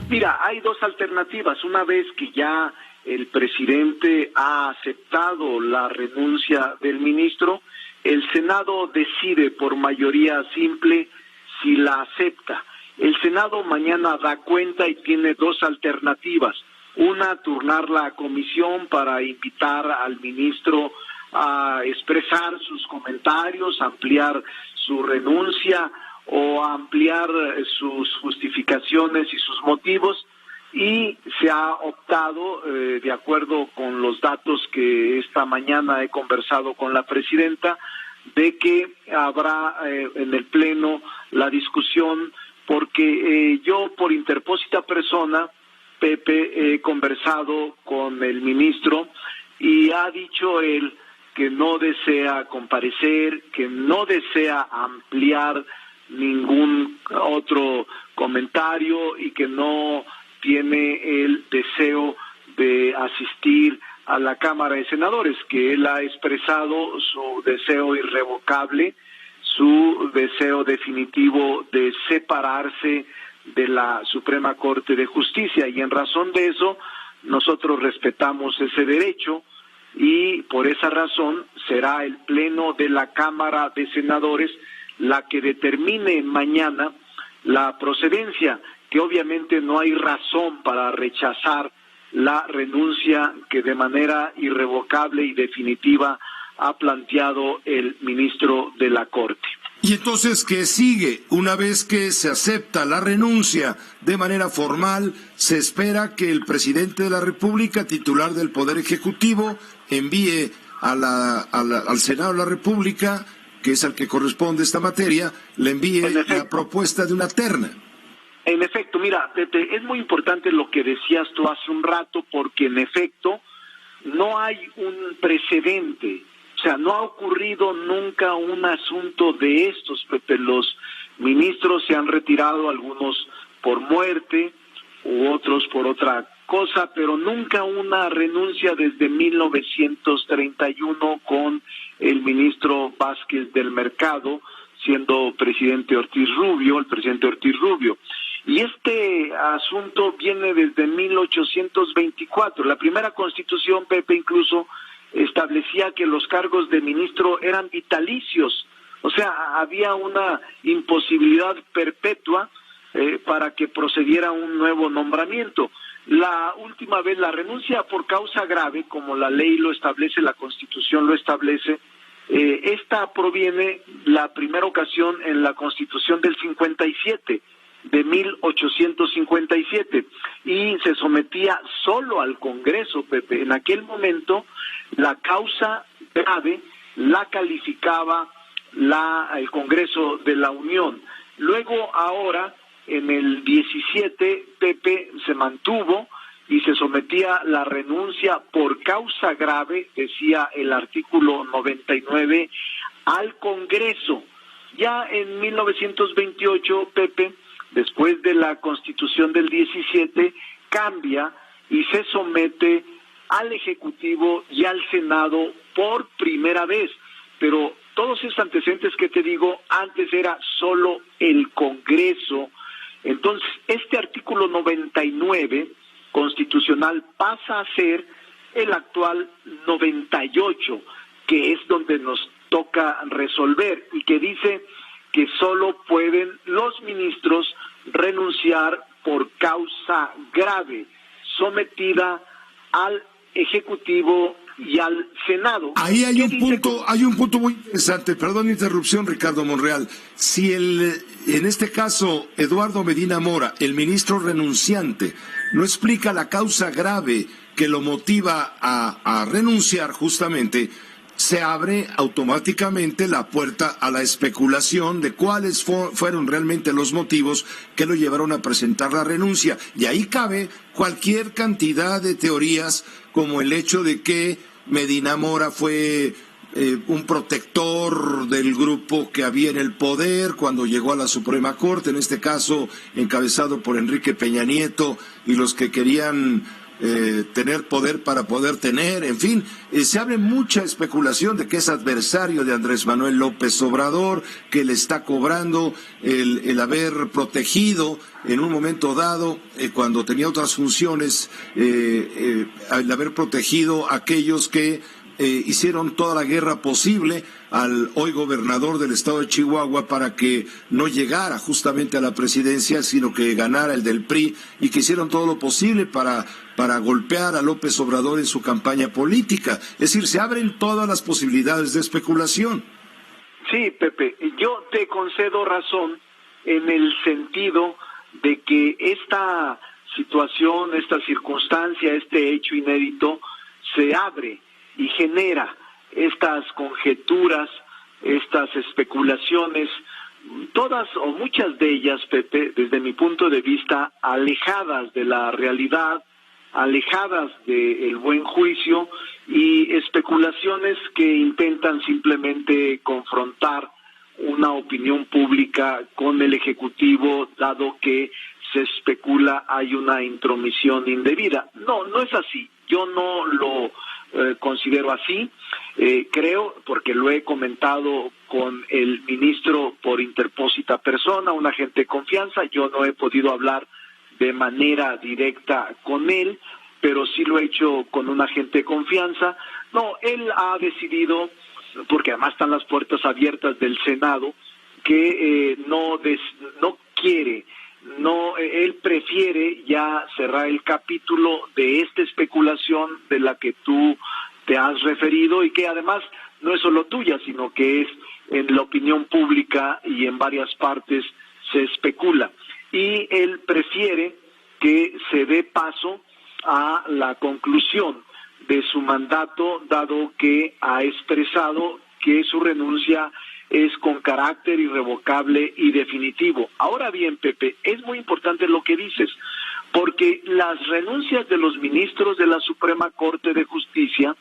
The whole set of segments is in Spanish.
Mira, hay dos alternativas. Una vez que ya el presidente ha aceptado la renuncia del ministro, el Senado decide por mayoría simple si la acepta. El Senado mañana da cuenta y tiene dos alternativas. Una, turnarla a comisión para invitar al ministro a expresar sus comentarios, ampliar su renuncia o ampliar sus justificaciones y sus motivos, y se ha optado, de acuerdo con los datos que esta mañana he conversado con la presidenta, de que habrá en el Pleno la discusión, porque yo por interpósita persona, Pepe, he conversado con el ministro y ha dicho él que no desea comparecer, que no desea ampliar ningún otro comentario y que no tiene el deseo de asistir a la Cámara de Senadores, que él ha expresado su deseo irrevocable, su deseo definitivo de separarse de la Suprema Corte de Justicia, y en razón de eso nosotros respetamos ese derecho, y por esa razón será el Pleno de la Cámara de Senadores la que determine mañana la procedencia, que obviamente no hay razón para rechazar la renuncia que de manera irrevocable y definitiva ha planteado el ministro de la Corte. Y entonces, ¿qué sigue? Una vez que se acepta la renuncia de manera formal, se espera que el presidente de la República, titular del Poder Ejecutivo, envíe al Senado de la República, que es al que corresponde esta materia, le envíe la propuesta de una terna. En efecto, mira, Pepe, es muy importante lo que decías tú hace un rato, porque en efecto no hay un precedente. O sea, no ha ocurrido nunca un asunto de estos, Pepe. Los ministros se han retirado, algunos por muerte u otros por otra cosa, pero nunca una renuncia desde 1931 con el ministro Vázquez del Mercado, siendo presidente el presidente Ortiz Rubio. Y este asunto viene desde 1824. La primera Constitución, Pepe, incluso establecía que los cargos de ministro eran vitalicios, o sea, había una imposibilidad perpetua para que procediera un nuevo nombramiento. La última vez, la renuncia por causa grave, como la ley lo establece, la Constitución lo establece, esta proviene la primera ocasión en la Constitución del 57, de 1857, y se sometía solo al Congreso, Pepe. En aquel momento la causa grave la calificaba el Congreso de la Unión. Luego, ahora, en el 17, Pepe, se mantuvo y se sometía la renuncia por causa grave, decía el artículo 99, al Congreso. Ya en 1928, Pepe, después de la Constitución del 17, cambia y se somete al Ejecutivo y al Senado por primera vez. Pero todos esos antecedentes que te digo, antes era solo el Congreso. Entonces, este artículo 99 constitucional pasa a ser el actual 98, que es donde nos toca resolver, y que dice que solo pueden los ministros renunciar por causa grave, sometida al Ejecutivo y al Senado. Ahí hay un punto muy interesante, perdón la interrupción, Ricardo Monreal. Si en este caso, Eduardo Medina Mora, el ministro renunciante, no explica la causa grave que lo motiva a renunciar justamente, se abre automáticamente la puerta a la especulación de cuáles fueron realmente los motivos que lo llevaron a presentar la renuncia. Y ahí cabe cualquier cantidad de teorías, como el hecho de que Medina Mora fue un protector del grupo que había en el poder cuando llegó a la Suprema Corte, en este caso encabezado por Enrique Peña Nieto, y los que querían tener poder para poder tener, en fin, se abre mucha especulación de que es adversario de Andrés Manuel López Obrador, que le está cobrando el haber protegido en un momento dado, cuando tenía otras funciones, el haber protegido a aquellos que hicieron toda la guerra posible al hoy gobernador del estado de Chihuahua para que no llegara justamente a la presidencia, sino que ganara el del PRI, y que hicieron todo lo posible para golpear a López Obrador en su campaña política. Es decir, se abren todas las posibilidades de especulación. Sí, Pepe, yo te concedo razón en el sentido de que esta situación, esta circunstancia, este hecho inédito se abre y genera estas conjeturas, estas especulaciones, todas o muchas de ellas, Pepe, desde mi punto de vista, alejadas de la realidad, alejadas del buen juicio, y especulaciones que intentan simplemente confrontar una opinión pública con el Ejecutivo, dado que se especula hay una intromisión indebida. No, no es así. Yo no lo considero así. Creo, porque lo he comentado con el ministro por interpósita persona, un agente de confianza. Yo no he podido hablar de manera directa con él, pero sí lo he hecho con un agente de confianza. No, él ha decidido, porque además están las puertas abiertas del Senado, que no quiere, él prefiere ya cerrar el capítulo de esta especulación de la que tú te has referido, y que además no es solo tuya, sino que es en la opinión pública y en varias partes se especula. Y él prefiere que se dé paso a la conclusión de su mandato, dado que ha expresado que su renuncia es con carácter irrevocable y definitivo. Ahora bien, Pepe, es muy importante lo que dices, porque las renuncias de los ministros de la Suprema Corte de Justicia,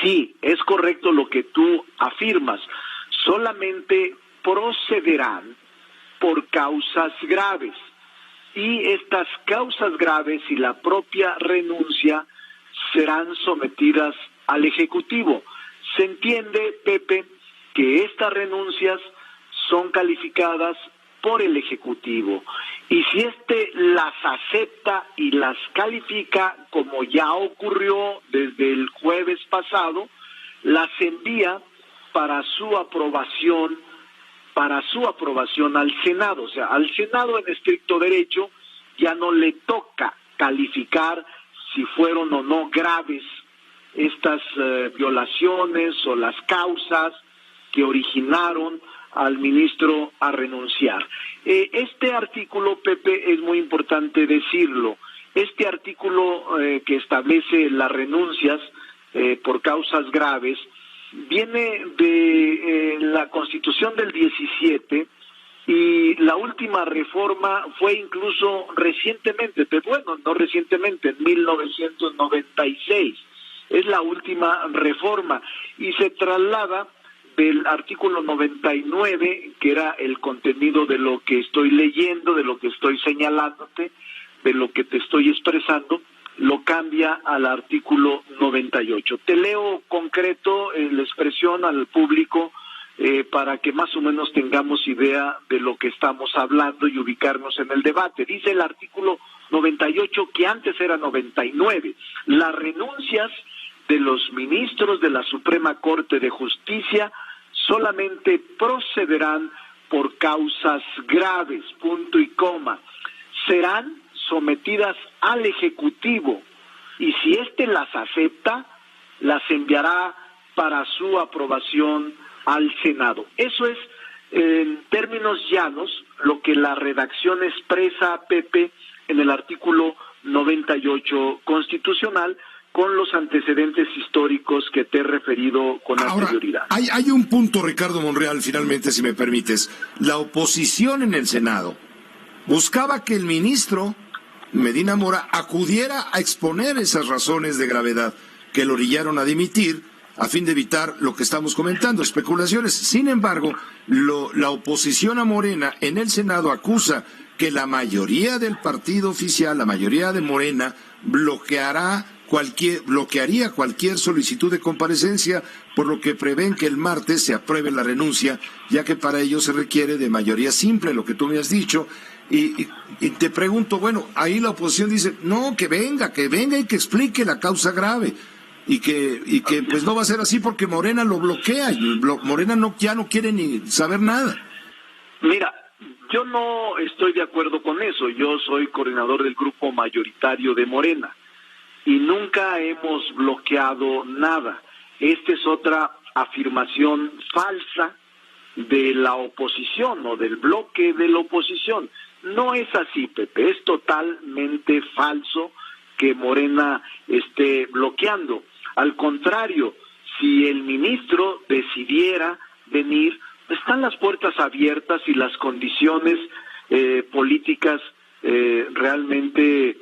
sí, es correcto lo que tú afirmas, solamente procederán por causas graves, y estas causas graves y la propia renuncia serán sometidas al Ejecutivo. Se entiende, Pepe, que estas renuncias son calificadas por el Ejecutivo, y si éste las acepta y las califica, como ya ocurrió desde el jueves pasado, las envía para su aprobación al Senado. O sea, al Senado en estricto derecho ya no le toca calificar si fueron o no graves estas violaciones o las causas que originaron al ministro a renunciar. Este artículo, Pepe, es muy importante decirlo. Este artículo que establece las renuncias por causas graves viene de la Constitución del 17, y la última reforma fue incluso recientemente, bueno, no recientemente, en 1996, es la última reforma, y se traslada del artículo 99, que era el contenido de lo que estoy leyendo, de lo que estoy señalándote, de lo que te estoy expresando, lo cambia al artículo 98. Te leo concreto la expresión al público para que más o menos tengamos idea de lo que estamos hablando y ubicarnos en el debate. Dice el artículo 98, que antes era 99, las renuncias de los ministros de la Suprema Corte de Justicia solamente procederán por causas graves, punto y coma. Serán sometidas al Ejecutivo, y si éste las acepta, las enviará para su aprobación al Senado. Eso es, en términos llanos, lo que la redacción expresa, Pepe, en el artículo 98 constitucional, con los antecedentes históricos que te he referido con anterioridad. Hay un punto, Ricardo Monreal, finalmente, si me permites. La oposición en el Senado buscaba que el ministro Medina Mora acudiera a exponer esas razones de gravedad que lo orillaron a dimitir, a fin de evitar lo que estamos comentando, especulaciones. Sin embargo, la oposición a Morena en el Senado acusa que la mayoría del partido oficial, la mayoría de Morena, bloquearía cualquier solicitud de comparecencia, por lo que prevén que el martes se apruebe la renuncia, ya que para ello se requiere de mayoría simple, lo que tú me has dicho. Y te pregunto, bueno, ahí la oposición dice, no, que venga y que explique la causa grave. Y que pues no va a ser así porque Morena lo bloquea, y Morena ya no quiere ni saber nada. Mira, yo no estoy de acuerdo con eso. Yo soy coordinador del grupo mayoritario de Morena y nunca hemos bloqueado nada. Esta es otra afirmación falsa de la oposición o del bloque de la oposición. No es así, Pepe, es totalmente falso que Morena esté bloqueando. Al contrario, si el ministro decidiera venir, están las puertas abiertas y las condiciones políticas realmente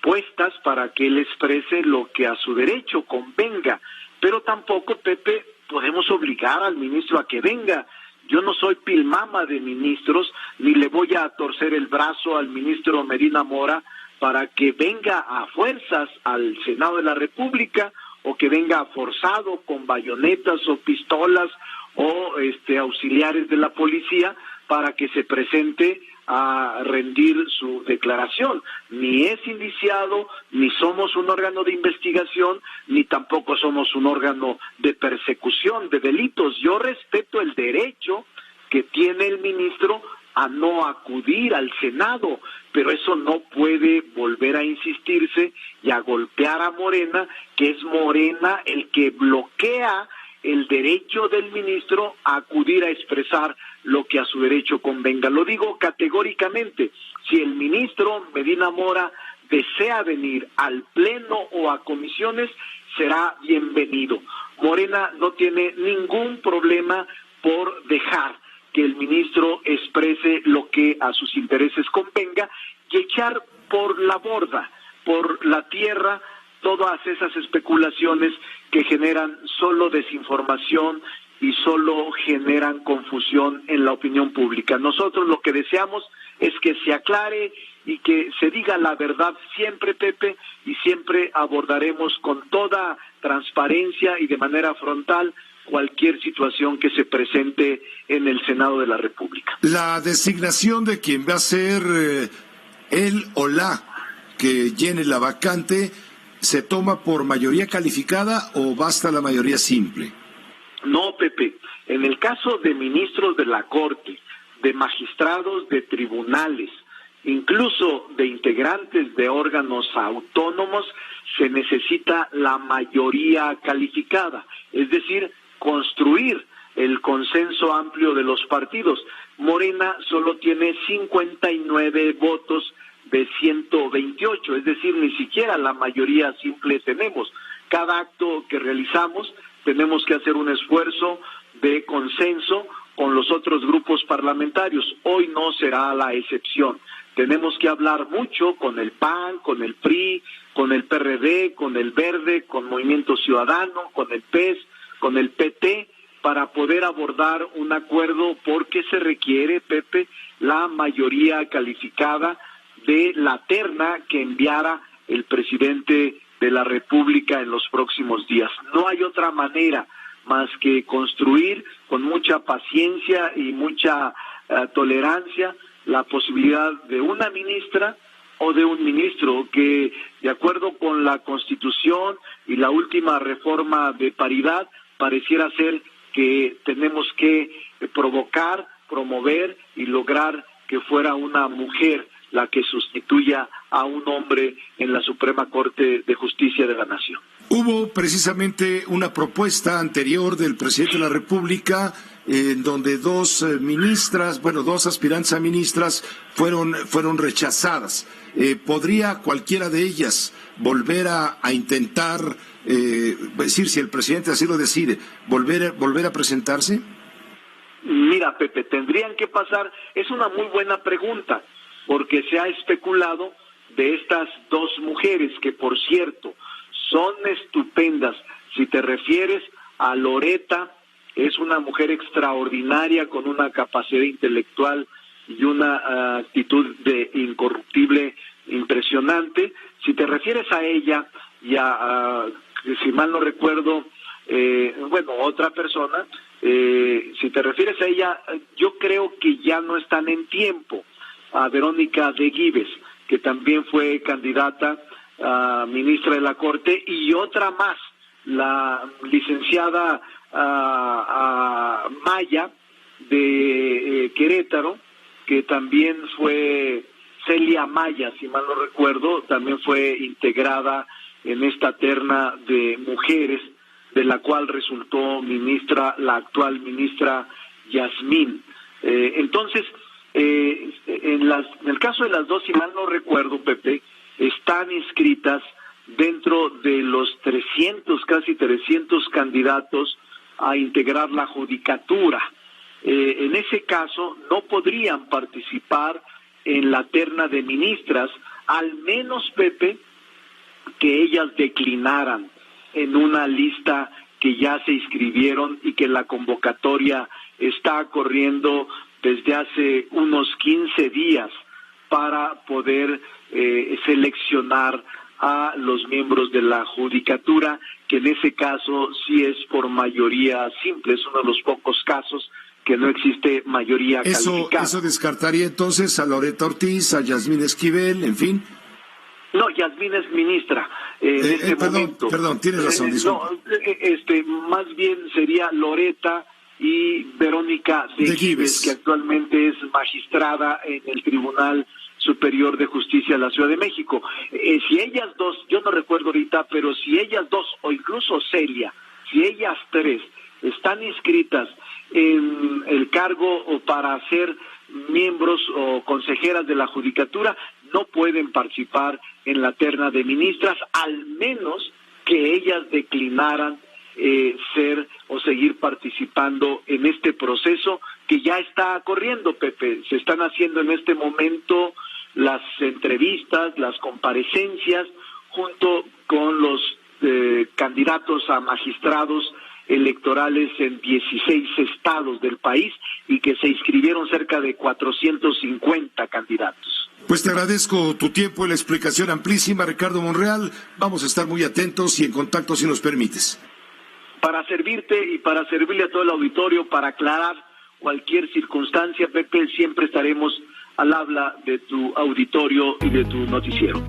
puestas para que él exprese lo que a su derecho convenga. Pero tampoco, Pepe, podemos obligar al ministro a que venga. Yo no soy pilmama de ministros, ni le voy a torcer el brazo al ministro Medina Mora para que venga a fuerzas al Senado de la República, o que venga forzado con bayonetas o pistolas o auxiliares de la policía para que se presente a rendir su declaración. Ni es indiciado, ni somos un órgano de investigación, ni tampoco somos un órgano de persecución de delitos. Yo respeto el derecho que tiene el ministro a no acudir al Senado, pero eso no puede volver a insistirse y a golpear a Morena, que es Morena el que bloquea el derecho del ministro a acudir a expresar lo que a su derecho convenga. Lo digo categóricamente, si el ministro Medina Mora desea venir al Pleno o a comisiones, será bienvenido. Morena no tiene ningún problema por dejar que el ministro exprese lo que a sus intereses convenga y echar por la borda, por la tierra, todas esas especulaciones que generan solo desinformación y solo generan confusión en la opinión pública. Nosotros lo que deseamos es que se aclare y que se diga la verdad siempre, Pepe, y siempre abordaremos con toda transparencia y de manera frontal cualquier situación que se presente en el Senado de la República. La designación de quien va a ser él o la que llene la vacante, ¿se toma por mayoría calificada o basta la mayoría simple? No, Pepe, en el caso de ministros de la Corte, de magistrados de tribunales, incluso de integrantes de órganos autónomos, se necesita la mayoría calificada, es decir, construir el consenso amplio de los partidos. Morena solo tiene 59 votos de 128, es decir, ni siquiera la mayoría simple tenemos. Cada acto que realizamos tenemos que hacer un esfuerzo de consenso con los otros grupos parlamentarios. Hoy no será la excepción. Tenemos que hablar mucho con el PAN, con el PRI, con el PRD, con el Verde, con Movimiento Ciudadano, con el PES, con el PT, para poder abordar un acuerdo, porque se requiere, Pepe, la mayoría calificada de la terna que enviara el presidente de la República en los próximos días. No hay otra manera más que construir con mucha paciencia y mucha tolerancia la posibilidad de una ministra o de un ministro que, de acuerdo con la Constitución y la última reforma de paridad, pareciera ser que tenemos que provocar, promover y lograr que fuera una mujer la que sustituya a un hombre en la Suprema Corte de Justicia de la Nación. Hubo precisamente una propuesta anterior del presidente de la República en donde dos aspirantes a ministras fueron rechazadas. ¿Podría cualquiera de ellas volver a intentar, decir, si el presidente así lo decide, volver a presentarse? Mira, Pepe, tendrían que pasar, es una muy buena pregunta, porque se ha especulado de estas dos mujeres que, por cierto, son estupendas. Si te refieres a Loreta, es una mujer extraordinaria con una capacidad intelectual y una actitud de incorruptible impresionante. Si te refieres a ella y a si mal no recuerdo, otra persona, si te refieres a ella, yo creo que ya no están en tiempo. A Verónica de Gives, que también fue candidata a ministra de la Corte, y otra más, la licenciada Maya de Querétaro, que también fue Celia Maya, si mal no recuerdo, también fue integrada en esta terna de mujeres, de la cual resultó ministra, la actual ministra Yasmín. Entonces, en el caso de las dos, si mal no recuerdo, Pepe, están inscritas dentro de los 300, casi 300 candidatos a integrar la judicatura. En ese caso, no podrían participar en la terna de ministras, al menos, Pepe, que ellas declinaran en una lista que ya se inscribieron y que la convocatoria está corriendo desde hace unos 15 días para poder seleccionar a los miembros de la judicatura, que en ese caso sí es por mayoría simple, es uno de los pocos casos que no existe mayoría calificada. ¿Eso descartaría entonces a Loreta Ortiz, a Yasmín Esquivel, en fin? No, Yasmín es ministra en este momento. Perdón, tienes razón. Más bien sería Loreta y Verónica de Gives, que actualmente es magistrada en el Tribunal Superior de Justicia de la Ciudad de México. Si ellas dos, yo no recuerdo ahorita, pero si ellas dos, o incluso Celia, si ellas tres están inscritas en el cargo o para ser miembros o consejeras de la judicatura, no pueden participar en la terna de ministras, al menos que ellas declinaran ser o seguir participando en este proceso que ya está corriendo, Pepe. Se están haciendo en este momento las entrevistas, las comparecencias, junto con los candidatos a magistrados electorales en 16 estados del país, y que se inscribieron cerca de 450 candidatos. Pues te agradezco tu tiempo y la explicación amplísima, Ricardo Monreal. Vamos a estar muy atentos y en contacto si nos permites. Para servirte y para servirle a todo el auditorio, para aclarar cualquier circunstancia, Pepe, siempre estaremos al habla de tu auditorio y de tu noticiero.